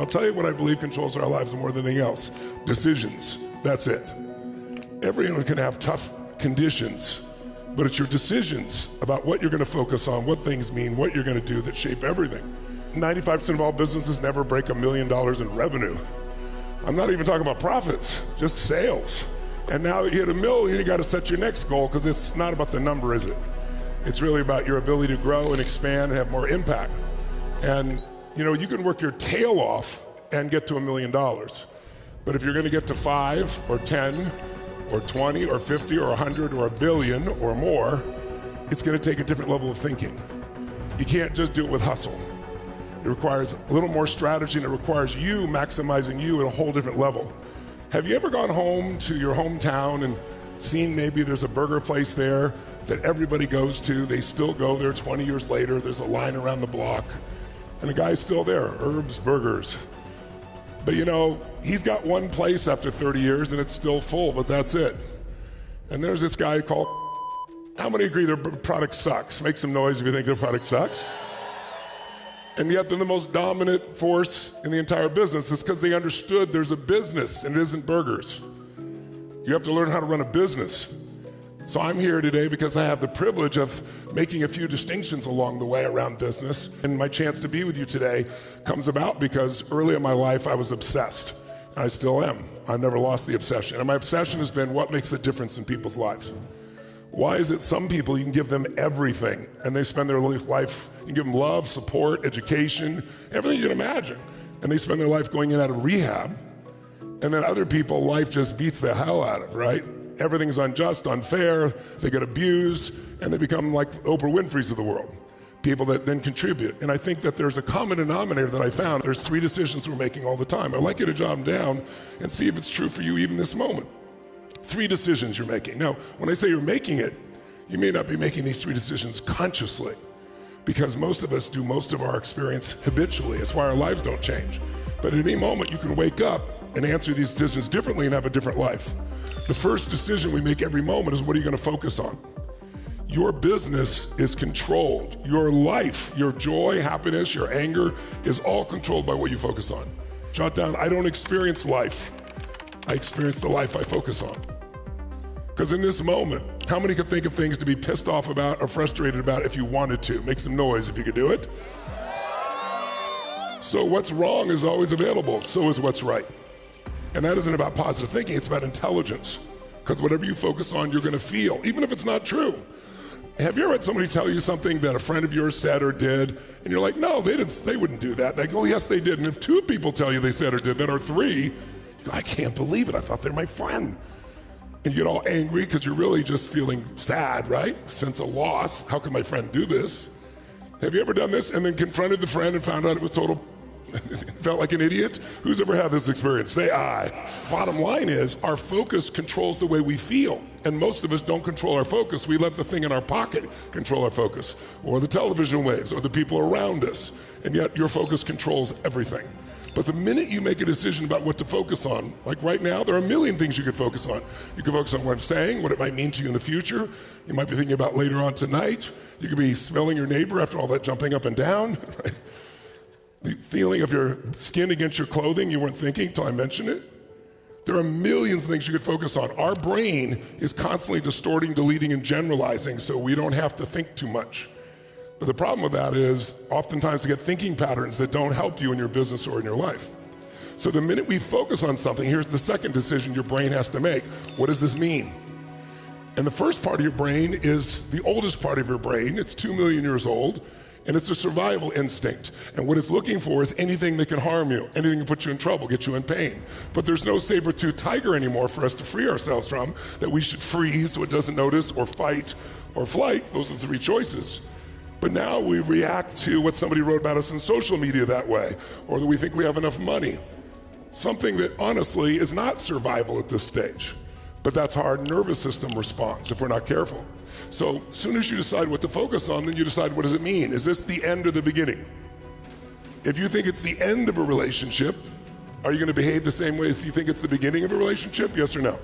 I'll tell you what I believe controls our lives more than anything else. Decisions. That's it. Everyone can have tough conditions, but it's your decisions about what you're going to focus on, what things mean, what you're going to do that shape everything. 95% of all businesses never break $1 million in revenue. I'm not even talking about profits, just sales. And now that you hit $1 million, you got to set your next goal, because it's not about the number, is it? It's really about your ability to grow and expand and have more impact. And you can work your tail off and get to $1 million. But if you're going to get to 5 or 10 or 20 or 50 or 100 or $1 billion or more, it's going to take a different level of thinking. You can't just do it with hustle. It requires a little more strategy, and it requires you maximizing you at a whole different level. Have you ever gone home to your hometown and seen maybe there's a burger place there that everybody goes to? They still go there 20 years later. There's a line around the block. And the guy's still there, Herb's Burgers. But he's got one place after 30 years and it's still full, but that's it. And there's this guy called, how many agree their product sucks? Make some noise if you think their product sucks. And yet they're the most dominant force in the entire business. It's because they understood there's a business and it isn't burgers. You have to learn how to run a business. So I'm here today because I have the privilege of making a few distinctions along the way around business. And my chance to be with you today comes about because early in my life I was obsessed. I still am. I've never lost the obsession. And my obsession has been what makes a difference in people's lives. Why is it some people you can give them everything and they spend their life, you can give them love, support, education, everything you can imagine. And they spend their life going in and out of rehab. And then other people, life just beats the hell out of, right? Everything's unjust, unfair, they get abused, and they become like Oprah Winfrey's of the world. People that then contribute. And I think that there's a common denominator that I found. There's 3 decisions we're making all the time. I'd like you to jot them down and see if it's true for you even this moment. 3 decisions you're making. Now, when I say you're making it, you may not be making these 3 decisions consciously, because most of us do most of our experience habitually. It's why our lives don't change. But at any moment, you can wake up and answer these decisions differently and have a different life. The first decision we make every moment is, what are you going to focus on? Your business is controlled. Your life, your joy, happiness, your anger is all controlled by what you focus on. Jot down, I don't experience life. I experience the life I focus on. Because in this moment, how many could think of things to be pissed off about or frustrated about if you wanted to? Make some noise if you could do it. So what's wrong is always available. So is what's right. And that isn't about positive thinking, it's about intelligence. Because whatever you focus on, you're gonna feel, even if it's not true. Have you ever had somebody tell you something that a friend of yours said or did, and you're like, no, they wouldn't do that. And they go, oh, yes, they did. And if 2 people tell you they said or did that, or 3, you go, I can't believe it, I thought they're my friend. And you get all angry because you're really just feeling sad, right? Sense of loss, how can my friend do this? Have you ever done this and then confronted the friend and found out it was total felt like an idiot? Who's ever had this experience? Say aye. Bottom line is, our focus controls the way we feel. And most of us don't control our focus. We let the thing in our pocket control our focus, or the television waves, or the people around us. And yet your focus controls everything. But the minute you make a decision about what to focus on, like right now, there are a million things you could focus on. You could focus on what I'm saying, what it might mean to you in the future. You might be thinking about later on tonight. You could be smelling your neighbor after all that jumping up and down, right? The feeling of your skin against your clothing, you weren't thinking until I mentioned it. There are millions of things you could focus on. Our brain is constantly distorting, deleting, and generalizing, so we don't have to think too much. But the problem with that is, oftentimes we get thinking patterns that don't help you in your business or in your life. So the minute we focus on something, here's the second decision your brain has to make. What does this mean? And the first part of your brain is the oldest part of your brain. It's 2 million years old. And it's a survival instinct. And what it's looking for is anything that can harm you, anything that can put you in trouble, get you in pain. But there's no saber-toothed tiger anymore for us to free ourselves from, that we should freeze so it doesn't notice, or fight, or flight. Those are the 3 choices. But now we react to what somebody wrote about us in social media that way, or that we think we have enough money. Something that honestly is not survival at this stage. But that's how our nervous system responds if we're not careful. So as soon as you decide what to focus on, then you decide, what does it mean? Is this the end or the beginning? If you think it's the end of a relationship, are you going to behave the same way if you think it's the beginning of a relationship? Yes or no?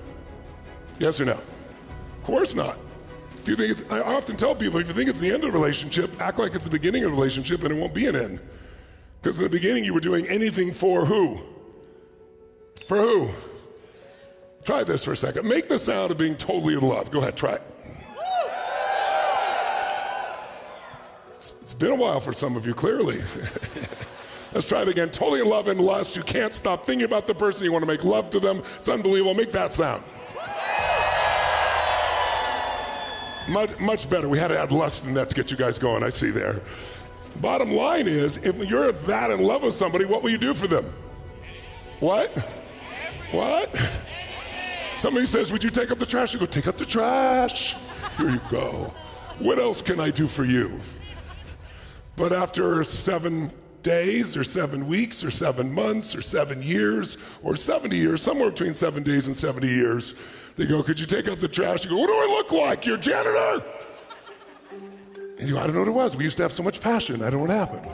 Yes or no? Of course not. If you think I often tell people, if you think it's the end of a relationship, act like it's the beginning of a relationship and it won't be an end. Because in the beginning you were doing anything for who? For who? Try this for a second. Make the sound of being totally in love. Go ahead, try it. It's been a while for some of you, clearly. Let's try it again. Totally in love and lust. You can't stop thinking about the person. You want to make love to them. It's unbelievable. Make that sound. Much better. We had to add lust in that to get you guys going. I see there. Bottom line is, if you're that in love with somebody, what will you do for them? What? What? Somebody says, would you take up the trash? You go, take up the trash. Here you go. What else can I do for you? But after 7 days or 7 weeks or 7 months or 7 years or 70 years, somewhere between 7 days and 70 years, they go, could you take out the trash? You go, what do I look like? You're a janitor? And you go, I don't know what it was. We used to have so much passion. I don't know what happened.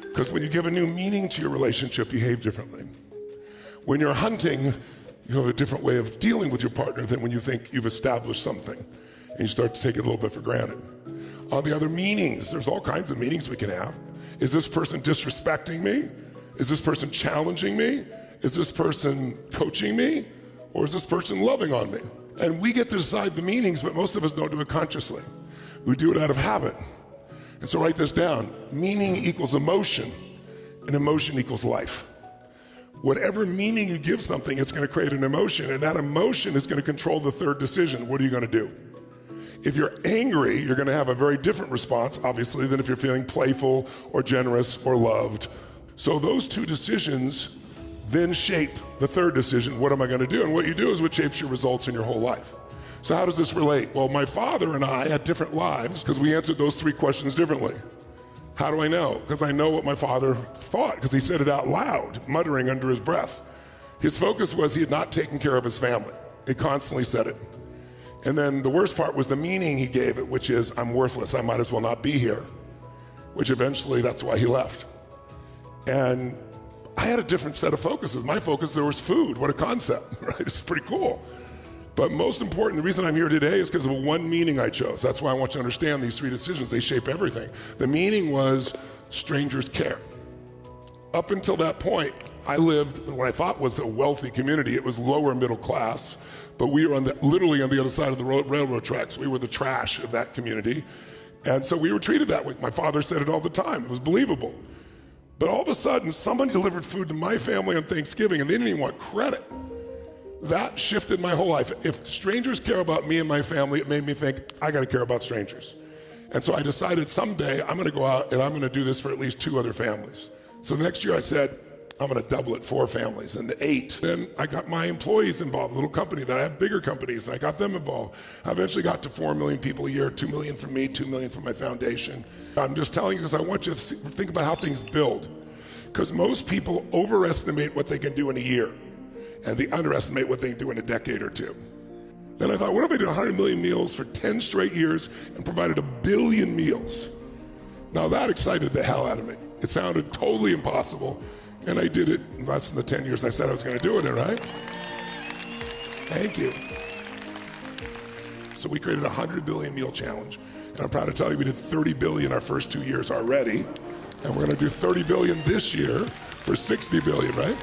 Because when you give a new meaning to your relationship, you behave differently. When you're hunting, you have a different way of dealing with your partner than when you think you've established something and you start to take it a little bit for granted. On the other meanings, there's all kinds of meanings we can have. Is this person disrespecting me? Is this person challenging me? Is this person coaching me? Or is this person loving on me? And we get to decide the meanings, but most of us don't do it consciously. We do it out of habit. And so write this down. Meaning equals emotion, and emotion equals life. Whatever meaning you give something, it's going to create an emotion, and that emotion is going to control the third decision. What are you going to do? If you're angry, you're going to have a very different response, obviously, than if you're feeling playful or generous or loved. So those two decisions then shape the third decision. What am I going to do? And what you do is what shapes your results in your whole life. So how does this relate? Well, my father and I had different lives because we answered those 3 questions differently. How do I know? Because I know what my father thought, because he said it out loud, muttering under his breath. His focus was he had not taken care of his family. He constantly said it. And then the worst part was the meaning he gave it, which is, I'm worthless, I might as well not be here, which eventually that's why he left. And I had a different set of focuses. My focus, there was food. What a concept, right? It's pretty cool. But most important, the reason I'm here today is because of one meaning I chose. That's why I want you to understand these 3 decisions. They shape everything. The meaning was strangers care. Up until that point, I lived in what I thought was a wealthy community. It was lower middle class, but we were literally on the other side of the railroad tracks. We were the trash of that community. And so we were treated that way. My father said it all the time. It was believable. But all of a sudden, somebody delivered food to my family on Thanksgiving, and they didn't even want credit. That shifted my whole life. If strangers care about me and my family, it made me think, I gotta care about strangers. And so I decided someday I'm gonna go out and I'm gonna do this for at least 2 other families. So the next year I said, I'm gonna double it, 4 families, and 8. Then I got my employees involved, a little company that I had bigger companies, and I got them involved. I eventually got to 4 million people a year, 2 million from me, 2 million from my foundation. I'm just telling you because I want you to think about how things build. Because most people overestimate what they can do in a year, and they underestimate what they can do in a decade or 2. Then I thought, what if I did 100 million meals for 10 straight years and provided 1 billion meals? Now that excited the hell out of me. It sounded totally impossible, and I did it in less than the 10 years I said I was gonna do it in, right? Thank you. So we created a 100 billion meal challenge, and I'm proud to tell you we did 30 billion our first 2 years already, and we're gonna do 30 billion this year for 60 billion, right?